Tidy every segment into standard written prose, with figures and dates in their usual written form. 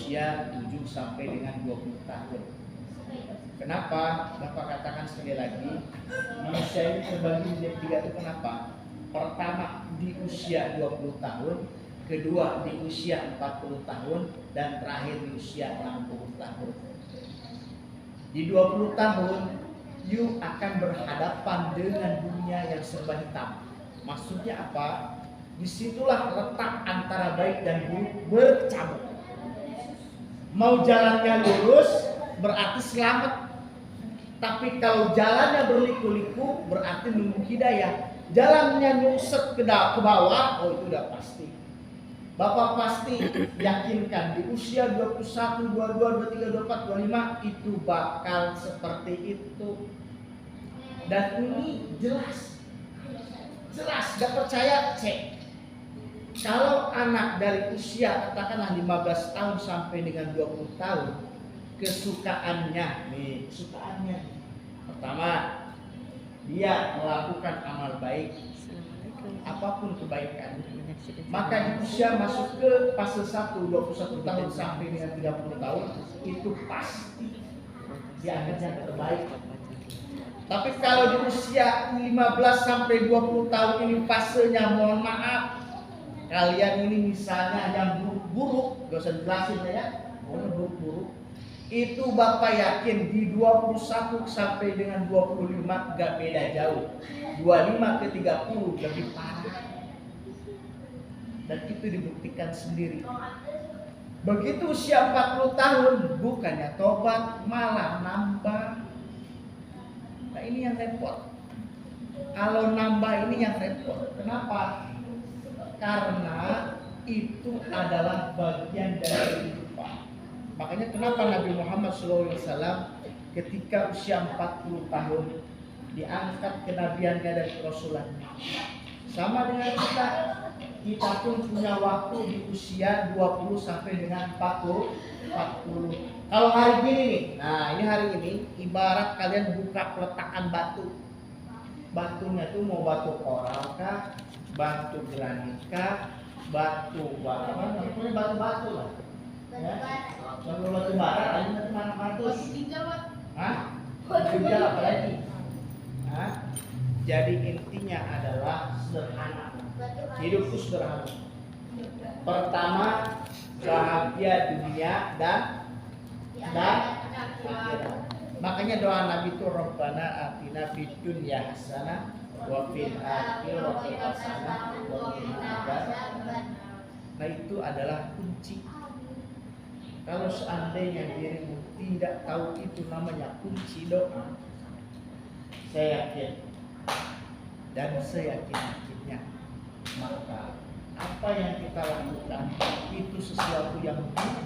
usia 7 sampai dengan 20 tahun. Kenapa? Bapak katakan sekali lagi, manusia ini terbagi menjadi 3 itu kenapa? Pertama di usia 20 tahun, kedua di usia 40 tahun, dan terakhir di usia 60 tahun. Di 20 tahun, you akan berhadapan dengan dunia yang serba hitam. Maksudnya apa? Disitulah letak antara baik dan buruk bercabut. Mau jalannya lurus berarti selamat. Tapi kalau jalannya berliku-liku berarti nunggu hidayah. Jalannya nyuset ke bawah, oh itu udah pasti. Bapak pasti yakinkan di usia 21, 22, 23, 24, 25 itu bakal seperti itu. Dan ini jelas. Jelas, gak percaya, cek. Kalau anak dari usia katakanlah 15 tahun sampai dengan 20 tahun, kesukaannya nih, kesukaannya pertama, dia melakukan amal baik, apapun kebaikan. Maka di usia masuk ke fase 1, 21 tahun sampai dengan 30 tahun, itu pasti dia akan yang terbaik. Tapi kalau di usia 15 sampai 20 tahun ini fasenya, mohon maaf, kalian ini misalnya yang buruk-buruk, gak usah jelasin ya, buruk-buruk, itu Bapak yakin di 21 sampai dengan 25 gak beda jauh, 25 ke 30 lebih parah. Dan itu dibuktikan sendiri. Begitu usia 40 tahun, bukannya tobat, malah nambah. Nah ini yang repot. Kalau nambah ini yang repot. Kenapa? Karena itu adalah bagian dari kehidupan. Makanya kenapa Nabi Muhammad SAW ketika usia 40 tahun diangkat kenabiannya dan kerasulannya. Sama dengan kita pun punya waktu di usia 20 sampai dengan 40. Kalau hari gini nih, nah ini hari ini ibarat kalian buka peletakan batu. Batunya tuh mau batu koral kah? Batu granit kah, batu bara, pokoknya batu-batu lah. Ya. Kalau batu bara, ada batu mana batu? Hah? Ginjal apa lagi? Hah? Jadi intinya adalah sederhana. Hidup itu sederhana. Pertama, bahagia dunia dan akhirat. Makanya doa Nabi itu Rabbana atina fid dunya hasanah wa fil akhirati hasanah wa qina adzabannar. Nah itu adalah kunci. Kalau seandainya dirimu tidak tahu itu namanya kunci doa, saya yakin dan seyakin-yakinnya, maka apa yang kita lakukan itu sesuatu yang baik.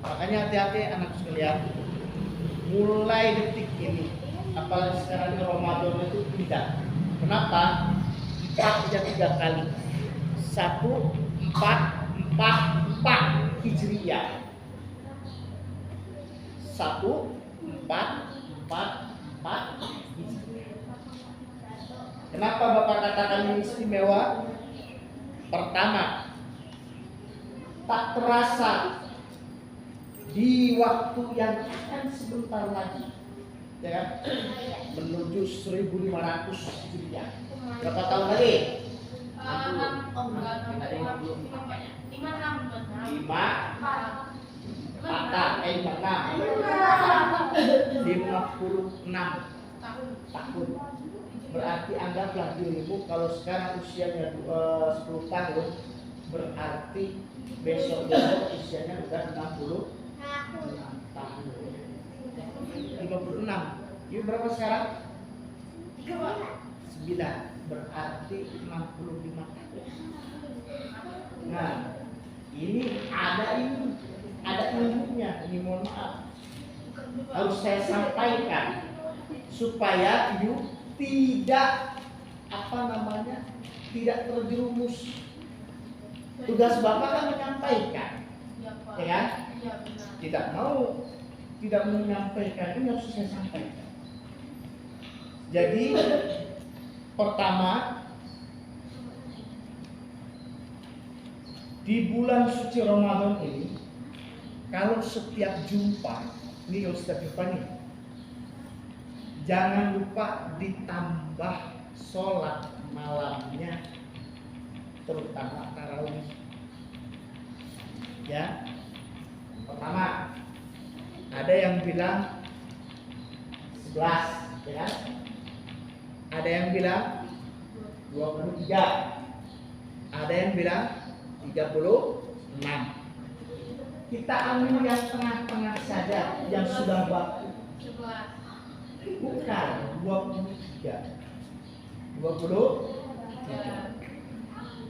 Makanya hati-hati anak sekalian, mulai detik ini, apalagi sekarang di Ramadan itu tidak. Kenapa? 4 aja 3 kali. 1, 4, 4 Hijriah. 1, 4, 4 Hijriah. Kenapa Bapak katakan ini istimewa? Pertama, tak terasa di waktu yang akan sebentar lagi, ya, menuju 1500 Hijriah. Berapa tahun lagi? 56 tahun. Berarti anggaplah dirimu kalau sekarang usianya 10 tahun, berarti besok usianya udah 60 tahun. 56. Ini berapa sekarang? 9. Berarti 65 tahun. Nah, ini ada ilmunya. Ini mohon maaf, harus saya sampaikan supaya you tidak tidak terjerumus. Tugas Bapak kan menyampaikan, ya kan? Tidak mau menyampaikan, ini harus saya sampaikan. Jadi pertama, Di bulan suci Ramadan ini, kalau setiap jumpa, nih kalau setiap jumpa nih, jangan lupa ditambah sholat malamnya, terutama tarawih. Ya, pertama ada yang bilang 11, ya kan? Ada yang bilang 23, ada yang bilang 36. Kita ambil yang tengah-tengah saja, yang sudah baku. Bukan 23. 23.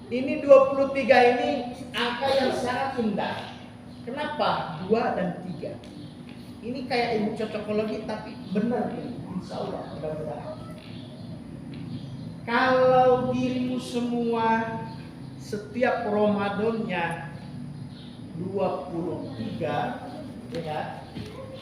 Ini 23 ini angka yang sangat indah. Kenapa? 2 dan 3. Ini kayak ilmu cocokologi tapi benar ini. Insya Allah mudah-mudahan. Kalau dirimu semua setiap Ramadannya 23, ya,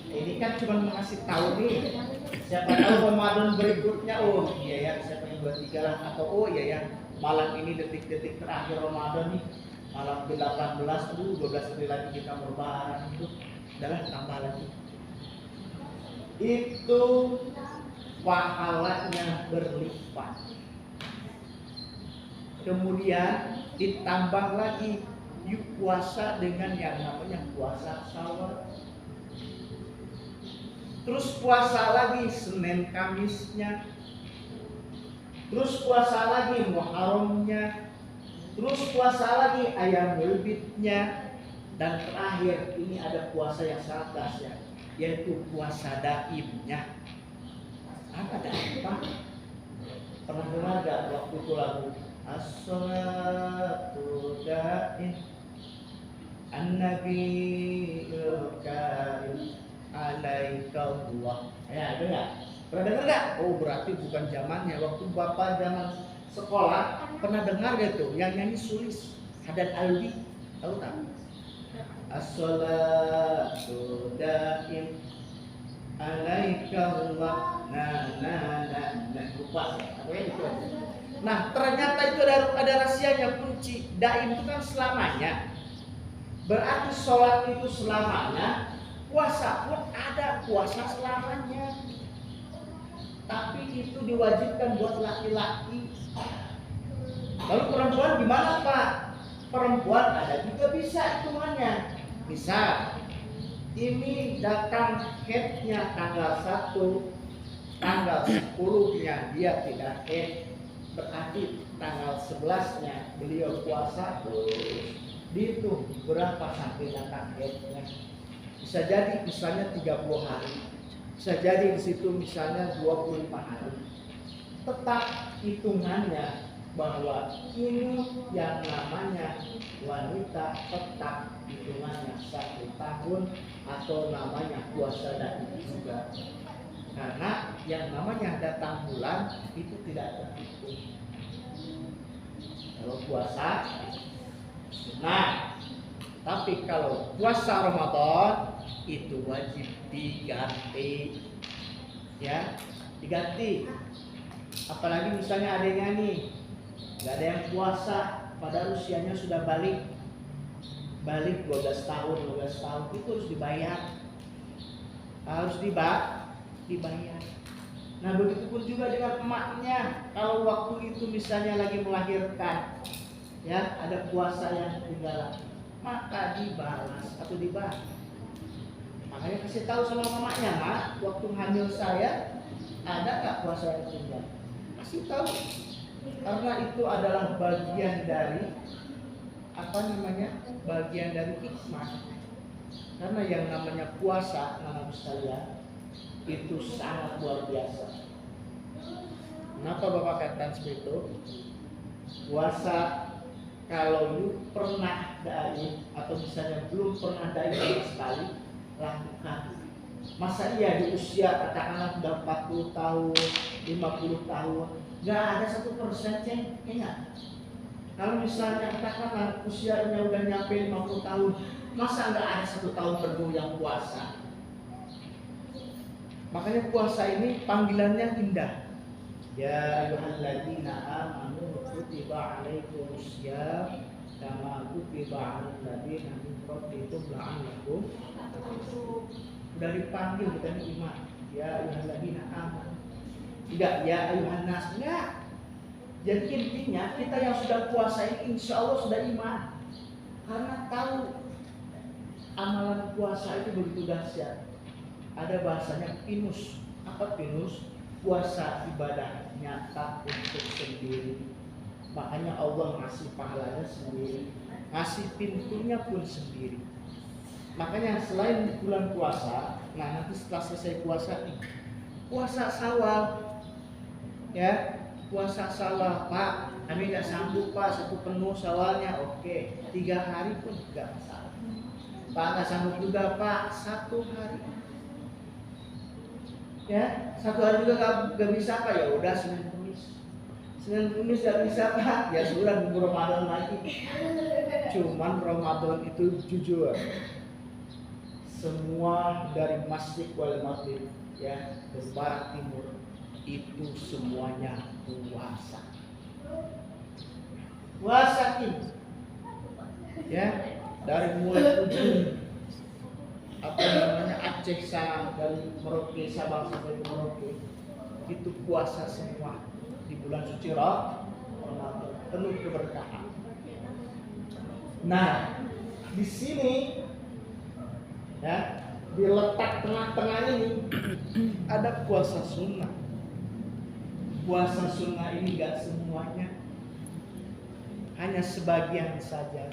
ini kan cuma mengasih tahu nih. Siapa tahu Ramadan berikutnya, oh iya ya, siapa yang 23 lah, atau oh iya ya, malam ini detik-detik terakhir Ramadan nih, malam ke-18, 12 hari lagi kita berlebaran, itu adalah tambah lagi. Itu pahalanya berlipat. Kemudian ditambah lagi yuk puasa dengan yang namanya puasa Syawal. Terus puasa lagi Senin Kamisnya. Terus puasa lagi Muharramnya. Terus puasa lagi Ayyamul Bidnya. Dan terakhir ini ada puasa yang sangat dahsyat, yaitu puasa daimnya. Apa daim, Pak? Pernah dengar gak waktu itu lagu As-salatu daim An-Nabiul Karim Alaikallah. Ya, itu enggak? Pernah dengar enggak? Oh, berarti bukan zamannya. Waktu Bapak zaman sekolah pernah dengar gitu yang nyanyi Sulis, Haddad Alwi, tahu tak? As-salatu daim Alaikallah. Nah, lupa ya. Apa itu? Nah, ternyata itu ada rahasianya, kunci. Daim itu kan selamanya. Berarti sholat itu selamanya, puasa pun ada puasa selamanya. Tapi itu diwajibkan buat laki-laki. Lalu perempuan gimana, Pak? Perempuan ada juga bisa hitungannya. Bisa. Ini datang headnya tanggal 1, tanggal 10-nya dia tidak head. Berarti tanggal 11-nya beliau puasa, dihitung berapa sampai datang headnya. Bisa jadi misalnya 30 hari, bisa jadi di situ misalnya 25 hari. Tetap hitungannya bahwa ini yang namanya wanita tetap hitungannya 1 tahun atau namanya puasa daim juga. Karena yang namanya datang bulan itu tidak terhitung. Kalau puasa, nah, tapi kalau puasa Ramadan itu wajib diganti, ya, diganti. Apalagi misalnya adanya nih, nggak ada yang puasa, padahal usianya sudah balik 12 tahun, itu harus dibayar, dibayar. Nah, begitupun juga dengan emaknya. Kalau waktu itu misalnya lagi melahirkan, ya, ada puasa yang ketinggalan, maka dibalas atau dibayar. Makanya kasih tahu sama mamanya, Mak, waktu hamil saya ada nggak puasa yang ketinggalan? Kasih tahu, karena itu adalah bagian dari bagian dari hikmah. Karena yang namanya puasa, anak sekalian, itu sangat luar biasa. Kenapa Bapak katakan seperti itu? Puasa kalau lu pernah daim atau misalnya belum pernah daim sama sekali, lakukan. Masa iya di usia katakanlah sudah 40 tahun, 50 tahun, nggak ada 1% ceng, ingat. Kalau misalnya katakanlah usianya udah nyampe 50 tahun, masa nggak ada 1 tahun penuh yang puasa? Makanya puasa ini panggilannya indah. Ya ayyuhalladzina amanu kutiba alaikumussyam kama kutiba 'alal ladzina min qablikum la'allakum tattaqun. Sudah dipanggil kita ini iman. Ya ayyuhalladzina amanu. Tidak ya ayyuhan nas. Enggak. Jadi intinya kita yang sudah puasa ini insya Allah sudah iman. Karena tahu amalan puasa itu begitu dahsyat. Ada bahasanya pinus. Apa pinus? Puasa ibadah nyata untuk sendiri. Makanya Allah ngasih pahalanya sendiri, ngasih pintunya pun sendiri. Makanya selain bulan puasa, nah nanti setelah selesai puasa nih, puasa Syawal, ya puasa Syawal, Pak, kami nggak sanggup Pak satu penuh Syawalnya, oke, 3 hari pun nggak masalah. Pak nggak sanggup juga Pak 1 hari. Ya, 1 hari juga gak bisa Pak, ya udah Senin Kamis gak bisa Pak, ya sudah nunggu Ramadan lagi. Cuman Ramadan itu jujur, semua dari Masjid wal Maghrib ya ke barat timur itu semuanya puasa ini, ya dari mulai ujung apa namanya Aceh sana, dari Merauke Sabang sampai ke Merauke itu puasa semua di bulan suci Ramadan penuh keberkahan. Nah di sini ya di letak tengah-tengah ini ada puasa sunnah. Puasa sunnah ini gak semuanya, hanya sebagian saja.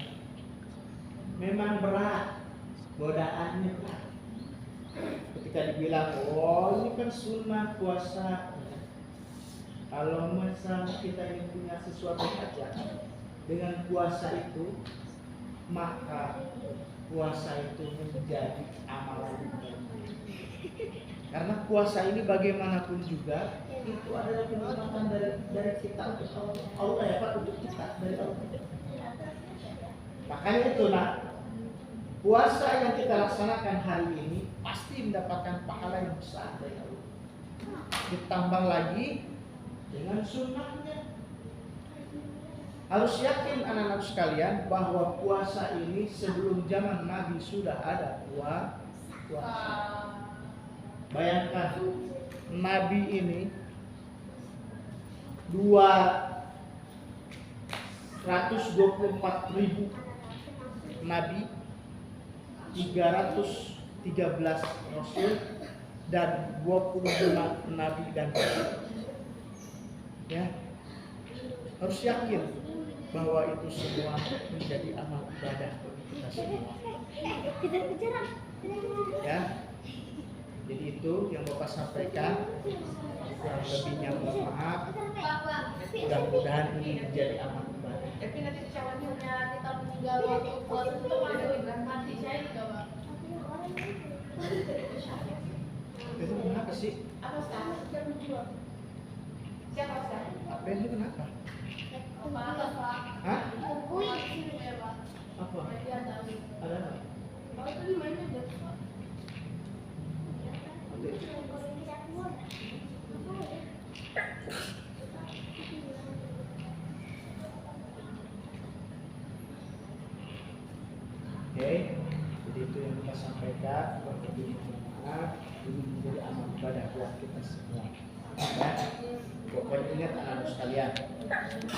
Memang berat godaannya Pak. Ketika dibilang, oh ini kan sunnah puasa. Kalau masa kita ini punya sesuatu saja dengan puasa itu, maka puasa itu menjadi amalan. Karena puasa ini bagaimanapun juga itu adalah kenikmatan dari kita untuk Allah ya Pak, untuk kita dari Allah. Makanya itu puasa yang kita laksanakan hari ini pasti mendapatkan pahala yang besar dari Allah. Ditambah lagi dengan sunnahnya. Harus yakin anak-anak sekalian bahwa puasa ini sebelum zaman Nabi sudah ada puasa. Bayangkan Nabi ini 224.000 Nabi, 313 Rasul dan 25 Nabi dan Rasul. Ya, harus yakin bahwa itu semua menjadi amal ibadah bagi kita semua. Ya, jadi itu yang Bapak sampaikan. Kurang lebihnya mohon maaf. Mudah-mudahan ini menjadi amal ibadah. Tapi nanti cowoknya kita meninggal waktu puasa itu mati saya juga Pak. Itu kenapa sih? Apa Ustaz? Siapa Ustaz? Apa itu kenapa? Apa Pak? Hah? Apa? Apa? Ada apa? Oh itu di mana aja Pak? Oke, jadi itu yang kita sampaikan. Maaf, ini menjadi amal ibadah buat kita semua. Ya, pokoknya ingat anak-anak sekalian,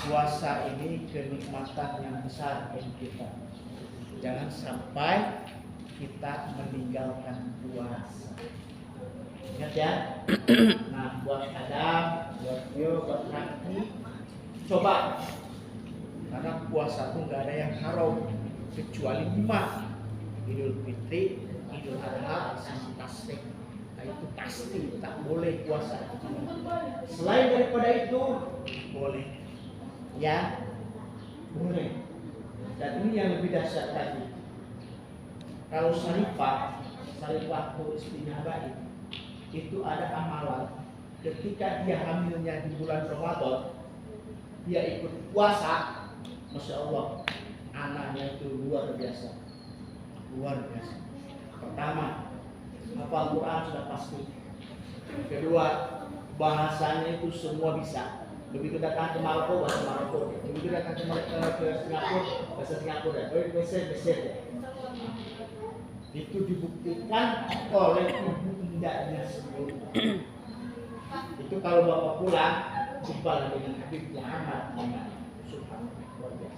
puasa ini kenikmatan yang besar bagi kita. Jangan sampai kita meninggalkan puasa. Ingat ya. Nah, buat Adam, buat Yo, buat Raki, coba. Karena puasa tuh nggak ada yang haram kecuali 5: Idul Fitri, Idul Adha, sama Tasyrik. Nah itu pasti tak boleh puasa. Selain daripada itu boleh, ya boleh. Dan ini yang lebih dahsyat lagi. Kalau Syarifah tuh istrinya baik, itu ada amalan. Ketika dia hamilnya di bulan Ramadan, dia ikut puasa, Masya Allah, anaknya itu luar biasa. Pertama, hafal Quran sudah pasti. Kedua, bahasanya itu semua bisa. Begitu datang ke Maroko bahasa Maroko, begitu datang ke Singapura bahasa Singapura, Mesir ya. Itu dibuktikan oleh ibu hendaknya sendiri. Itu kalau bapak pulang jumpa dengan Habib Muhammad Subhanallah.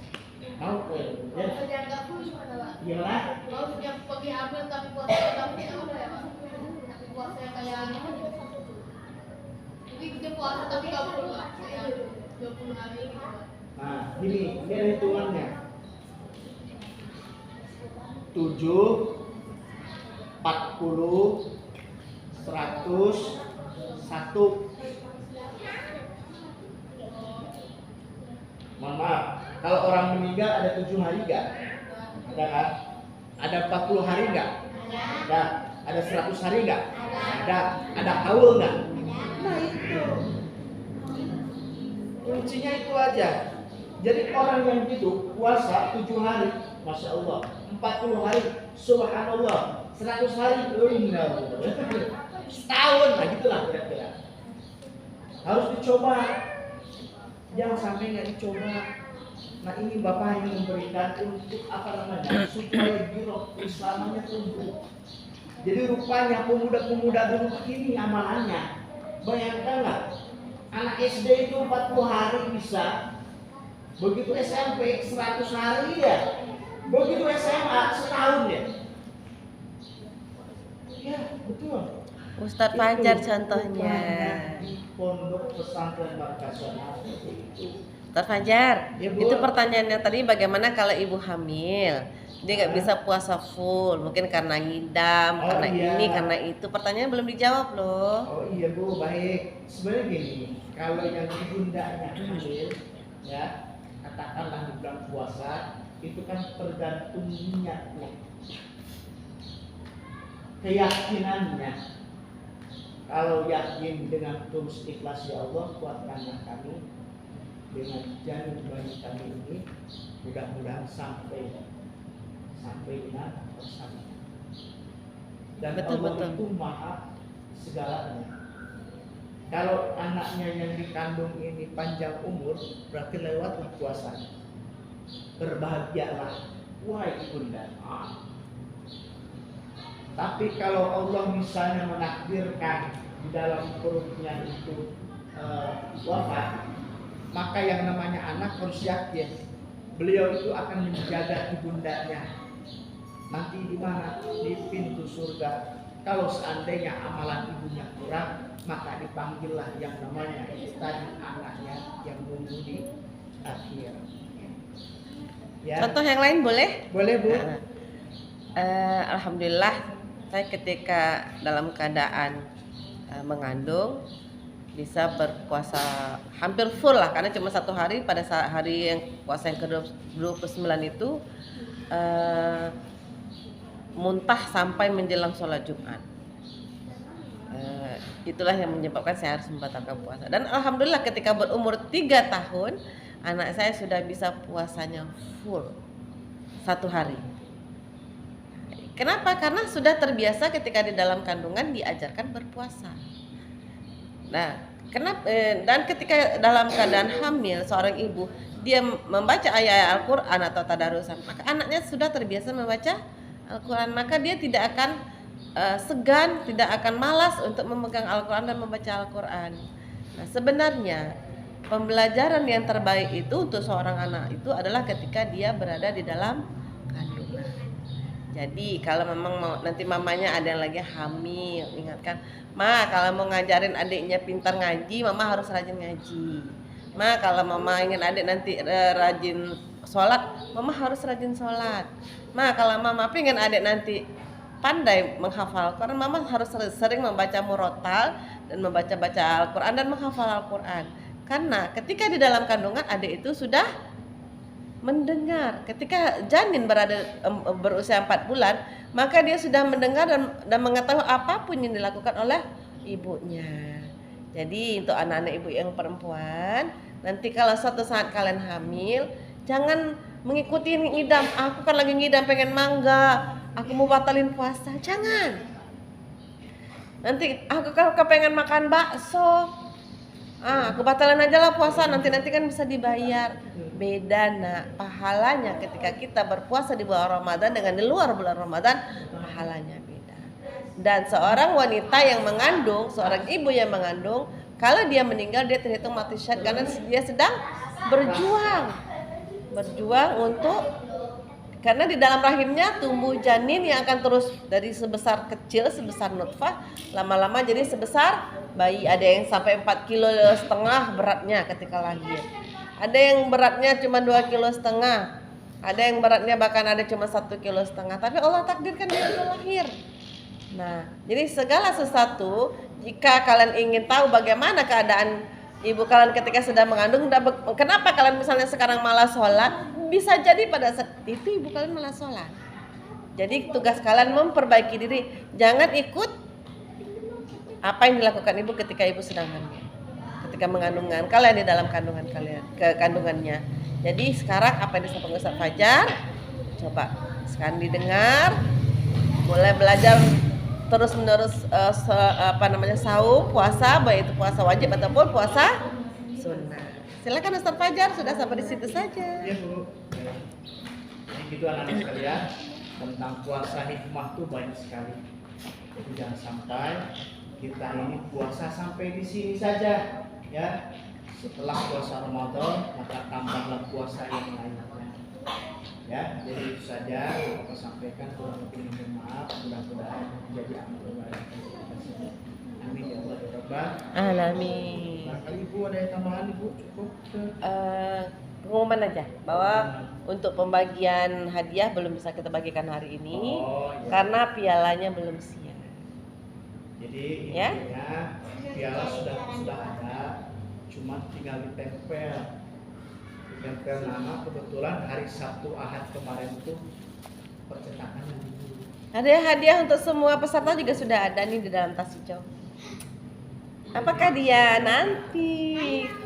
Mau ke ya? Kerja nggak full gimana Pak? Gimana? Mau yang pergi ambil tapi puasa tapi nggak udah ya Pak? Tapi puasa kayak gimana? Jadi dia puasa tapi nggak full Pak? Kayak 20 hari gitu Pak. Nah, ini ada hitungannya. 7 40 100 1. Mohon maaf, kalau orang meninggal ada 7 hari enggak? Ada kan? Ada 40 hari enggak? Ada. Ada 100 hari enggak? Ada. Ada haul enggak? Nah itu. Kuncinya itu aja. Jadi orang yang gitu puasa 7 hari, Masya Allah, 40 hari, Subhanallah, 100 hari, setahun, nah gitulah kira-kira. Harus dicoba, jangan sampai nggak dicoba. Nah ini Bapak yang memberikan untuk apa namanya, supaya biro Islamnya tumbuh. Jadi rupanya pemuda-pemuda dulu ini amalannya, bayangkanlah, anak SD itu 40 hari bisa. Begitu SMP 100 hari ya, begitu SMA setahun ya. Ya betul. Ustadz Fajar contohnya. Di pondok pesantren Markasional itu. Ustadz Fajar, Ya, Bu. itu pertanyaannya tadi bagaimana kalau ibu hamil? Dia nggak bisa puasa full, mungkin karena ngidam, Oh, karena iya. ini, karena itu. Pertanyaan belum dijawab loh. Oh iya Bu, baik. Sebenarnya gini, kalau yang ibundanya hamil, ya katakanlah di bulan puasa, itu kan tergantung niatnya, keyakinannya. Kalau yakin dengan tulus ikhlas, ya Allah kuatkanlah kami dengan janin bayi kami ini, mudah-mudahan sampai dengan bersama. Dan Betul, Allah betul. itu maha segalanya. Kalau anaknya yang dikandung ini panjang umur, berarti lewatlah puasanya. Berbahagialah, wahai ibunda. Tapi kalau Allah misalnya menakdirkan di dalam perutnya itu wafat, maka yang namanya anak harus yakin beliau itu akan menjaga ibundanya nanti di mana, di pintu surga. Kalau seandainya amalan ibunya kurang, maka dipanggillah yang namanya tadi anaknya yang nunggu di akhir. Ya. Contoh yang lain boleh? Boleh Bu. Alhamdulillah, saya ketika dalam keadaan mengandung bisa berpuasa hampir full lah, karena cuma 1 hari pada saat hari yang puasa yang ke-29 itu muntah sampai menjelang sholat Jumat. Itulah yang menyebabkan saya harus membatalkan puasa. Dan alhamdulillah ketika berumur 3 tahun anak saya sudah bisa puasanya full 1 hari. Kenapa? Karena sudah terbiasa ketika di dalam kandungan diajarkan berpuasa. Nah, kenapa? Dan ketika dalam keadaan hamil seorang ibu dia membaca ayat-ayat Al-Quran atau tadarusan, maka anaknya sudah terbiasa membaca Al-Quran, maka dia tidak akan segan, tidak akan malas untuk memegang Al-Quran dan membaca Al-Quran. Nah, sebenarnya pembelajaran yang terbaik itu untuk seorang anak itu adalah ketika dia berada di dalam kandungan. Jadi kalau memang mau, nanti mamanya ada yang lagi hamil, ingatkan, Ma kalau mau ngajarin adiknya pintar ngaji, Mama harus rajin ngaji. Ma kalau Mama ingin adik nanti rajin sholat, Mama harus rajin sholat. Ma kalau Mama pengen adik nanti pandai menghafal Al-Quran, Mama harus sering membaca murotal dan membaca-baca Al-Quran dan menghafal Al-Quran. Karena ketika di dalam kandungan adik itu sudah mendengar. Ketika janin berusia 4 bulan, maka dia sudah mendengar dan mengetahui apapun yang dilakukan oleh ibunya. Jadi untuk anak-anak ibu yang perempuan, nanti kalau suatu saat kalian hamil, jangan mengikuti ngidam. Aku kan lagi ngidam pengen mangga, aku mau batalin puasa. Jangan. Nanti aku kepengen makan bakso, Kebatalan aja lah puasa, nanti kan bisa dibayar. Beda nak, pahalanya ketika kita berpuasa di bulan Ramadan dengan di luar bulan Ramadan, pahalanya beda. Dan seorang wanita yang mengandung, seorang ibu yang mengandung, kalau dia meninggal dia terhitung mati syahid karena dia sedang berjuang untuk, karena di dalam rahimnya tumbuh janin yang akan terus dari sebesar kecil, sebesar nutfah, lama-lama jadi sebesar bayi. Ada yang sampai 4,5 kilo beratnya ketika lahir. Ada yang beratnya cuma 2,5 kilo. Ada yang beratnya bahkan ada cuma 1,5 kilo. Tapi Allah takdirkan dia sudah lahir. Nah, jadi segala sesuatu, jika kalian ingin tahu bagaimana keadaan ibu kalian ketika sedang mengandung, kenapa kalian misalnya sekarang malas sholat, bisa jadi pada saat itu ibu kalian malas sholat. Jadi tugas kalian memperbaiki diri, jangan ikut apa yang dilakukan ibu ketika ibu sedang hamil, ketika mengandungan kalian di dalam kandungan kandungannya. Jadi sekarang apa yang disampaikan Ustaz Fajar, coba sekarang didengar, mulai belajar terus menerus saum, puasa, baik itu puasa wajib ataupun puasa sunnah. Silakan Ustaz Fajar, sudah sampai di situ saja. Iya Bu. Jadi gitu anak-anak sekalian, tentang puasa hikmah tuh banyak sekali. Jadi jangan sampai kita ini puasa sampai di sini saja, ya. Setelah puasa Ramadan maka tambahlah puasa yang lainnya. Ya, jadi itu saja yang saya sampaikan, kurang lebih mohon maaf, mudah-mudahan menjadi amal ibadah. Amin ya Allah ya Rabbal Alamin. Nah, kali Ibu ada yang tambahan Ibu cukup? Pengumuman aja bahwa untuk pembagian hadiah belum bisa kita bagikan hari ini karena pialanya belum siap. Jadi Ya? intinya piala sudah ada, cuma tinggal ditempel nama. Kebetulan hari Sabtu Ahad kemarin itu percetakannya dulu. Ada hadiah untuk semua peserta juga sudah ada nih di dalam tas hijau. Apakah dia nanti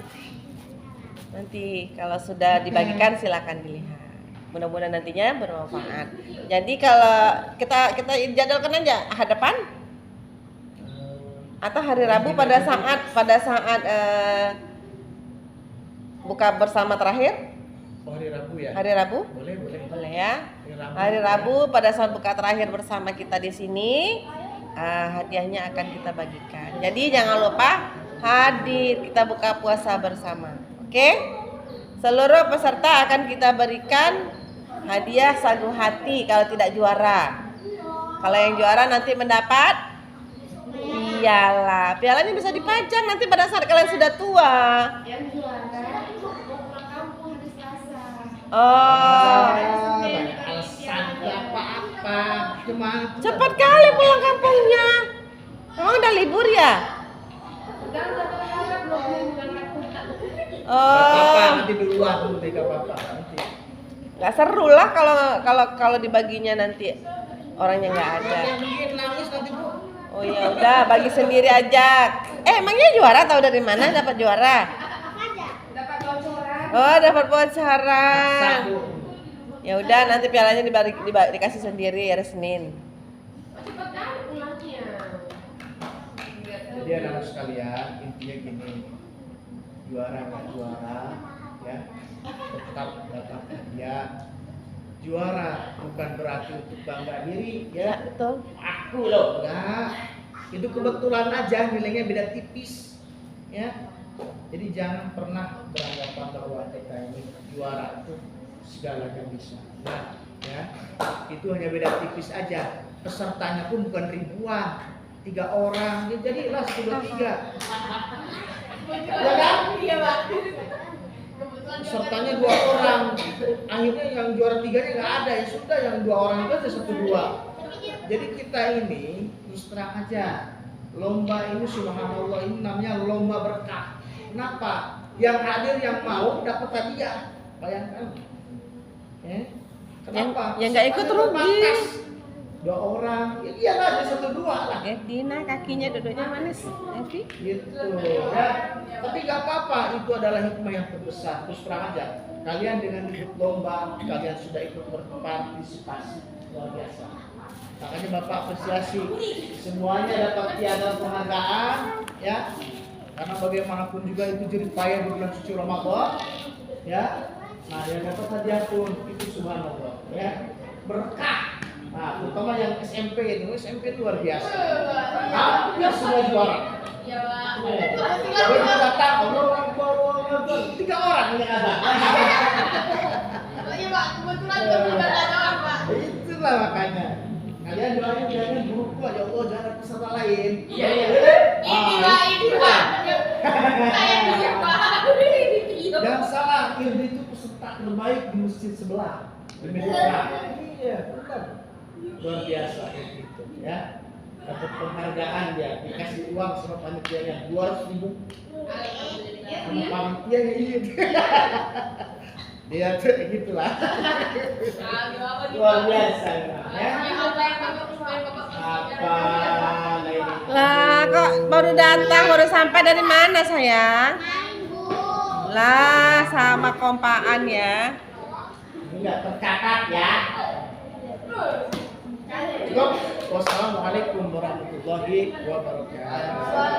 kalau sudah dibagikan silakan dilihat. Mudah-mudahan nantinya bermanfaat. Jadi kalau kita jadwalkan aja ahad depan atau hari Rabu pada saat buka bersama terakhir. Hari Rabu ya? Hari Rabu? Boleh ya. Hari Rabu pada saat buka terakhir bersama kita di sini, hadiahnya akan kita bagikan. Jadi jangan lupa hadir, kita buka puasa bersama. Oke? Seluruh peserta akan kita berikan hadiah sagu hati kalau tidak juara. Kalau yang juara nanti mendapat pialanya bisa dipajang nanti pada saat kalian sudah tua. Yang juara mau pulang kampung hari Selasa. Banyak alasan apa-apa, cuma Cepat kali pulang kampungnya. Emang udah libur ya? Udah belum bulan aku. apa nanti duluan dulu nih apa nanti. Nggak seru lah kalau dibaginya nanti orangnya nggak ada. Mungkin nangis nanti Bu. Oh ya udah bagi sendiri aja. Emangnya juara tahu dari mana dapat juara? Dapat bocoran. Oh dapat bocoran. Ya udah nanti pialanya dikasih sendiri hari Senin. Cepat kan pulangnya. Jadi anak-anak sekalian, intinya gini, juara nggak juara, ya tetap dapat hadiah. Juara bukan berarti untuk bangga diri, ya. Betul. Aku loh, enggak. Itu kebetulan aja nilainya beda tipis, ya. Jadi jangan pernah beranggapan bahwa kita ini juara itu segalanya bisa. Nah, ya. Itu hanya beda tipis aja. Pesertanya pun bukan ribuan, 3 orang. Ya, jadilah sudah 3. Ya kan? Iya, Pak. Pesertanya 2 orang. Akhirnya yang juara 3-nya nggak ada. Ya sudah, yang 2 orang itu aja 1-2. Jadi kita ini terus terang aja. Lomba ini subhanallah ini namanya lomba berkah. Kenapa? Yang hadir yang mau dapat hadiah. Bayangkan. Kenapa? Yang nggak ikut rugi. 2 orang, ya iyalah ada 1-2 lah. Dina kakinya duduknya manis. Gitu ya. Tapi nggak apa-apa, itu adalah hikmah yang terbesar. Terus terang aja, kalian dengan ikut lomba, kalian sudah ikut berpartisipasi luar biasa. Makanya Bapak apresiasi semuanya dapat piagam penghargaan, ya. Karena bagaimanapun juga itu jerih payah di bulan suci Ramadan, ya. Nah, yang dapat hadiah pun itu subhanallah, ya. Berkah. Nah, terutama yang SMP luar biasa. Hampir semua juara. Iya, Pak. Begitu datang, Allah 3 orang yang ada. Oh iya, Pak. Kebetulan kami nggak ada, Pak. Itulah makanya. Kalian doain jangan buruk Pak, ya Allah jangan ada peserta lain. Iya. Ini Pak, ini Pak. Saya dulu, Pak. Jangan salah, Irdi itu peserta terbaik di masjid sebelah. Demi Tuhan. Iya, benar. Luar biasa itu, ya. Dapat penghargaan dia, dikasih uang sama panitianya 200.000 sama panitianya iya. Dia tuh gitulah. Luar biasa ya. Apa nah ini? Lah, kok baru datang, baru sampai dari mana sayang? Lah, sama kompaan ya. Enggak tercatat ya. Cukup. Wassalamualaikum warahmatullahi wabarakatuh.